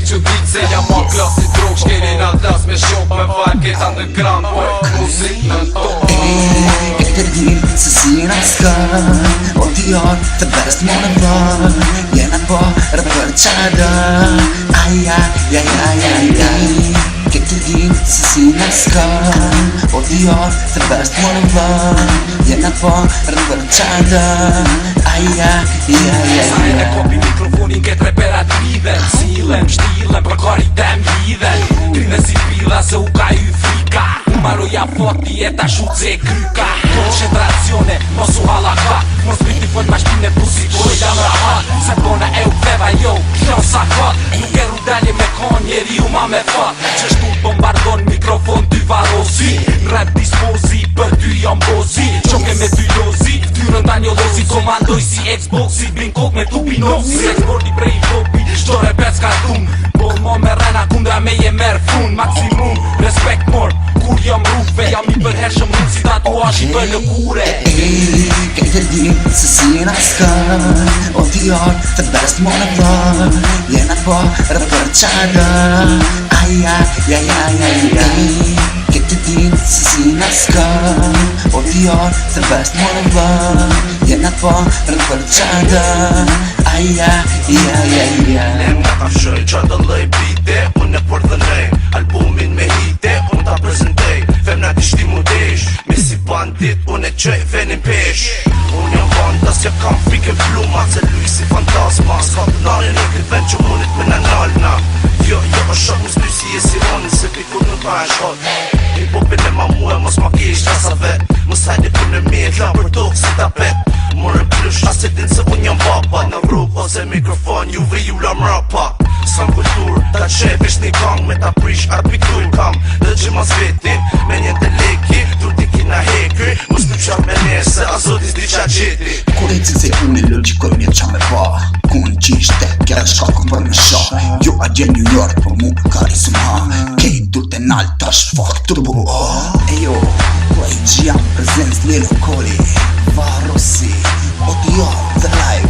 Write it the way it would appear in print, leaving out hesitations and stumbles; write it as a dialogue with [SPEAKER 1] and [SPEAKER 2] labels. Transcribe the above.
[SPEAKER 1] që ditë se jam ma klas si drog. Shkeri në atlas me shok me far Keta underground po muzik në top.
[SPEAKER 2] Këtë dim se si në s'kan O t'jar të best më në vlar Jena po rëpër qada Këtë dim se si në s'kan O t'jar të best më në vlar Jena po rëpër qada
[SPEAKER 1] Sa e kopi mikrofonin këtë reperat lidhen Silem, shtilem, për kari tem lidhen Trine si pila se u ka ju frika Maroja foti e ta shudze e kryka Koncentracione, mos u halaka Mos biti fojt ma shpine busi po jam rahat Se bona e u feva jo, kjo sa kat Nuk e rudalje me kon njeri u ma me fat Qështu bombardon mikrofon ty varosi Rap dispozi, për ty jam bozi Qoke me ty lozi, ftyrën da një lozi Komandoj si Xboxi, blin kok me tupi nosi Exporti prej topi, shtore pec ka tum Bo mo me rena kundra me je mer fun Maksimum, respekt mor Kur jam rufe, jam I përhershëm rrug si tatuash I për në kure
[SPEAKER 2] Këtë dim se si në s'kan O t'jar të best më në vlar Jena po rëpër qada Këtë dim se si në s'kan O t'jar të best më në vlar Jena po rëpër qada
[SPEAKER 3] Nem nga ta shoj qa të lej bite Unë e për dhe nej Albumin me hite Unë ta prezentej Femna ti shti mu desh Me si bandit Unë e qëj venin pesh Unë jam bandas Ja kam frike pluma Se luj si fantasma Ska të nalin e këtë vend që munit me në nalna Jo o shok më s'ly si e si ronin Se pikur nuk ka e shkot Hip-hopin e ma muhe Mos ma kesh qasa vet Mos hajde për në mjet La për tok si tapet Morën plush Ase din se unë jam baba Në rrug ose mikrofon Juve ju la mrapa S'kam kultur Ta qevesh një gang Me ta prish arbitur kam Dhe gjimas vetin Me njën të leki Dur ti kina hekri Mos të qat me njerë Se azotis di qa gjeti
[SPEAKER 2] Kur e cilë se unë e logikoj një qa me pa Kun qishte kjera shkakon për me sha Jo a gjen New York për mu kari së ma Kej dur të nalë tash fuck turbo Ejo, ku e gjia prezens lilo koli Varosi, o t'jar the live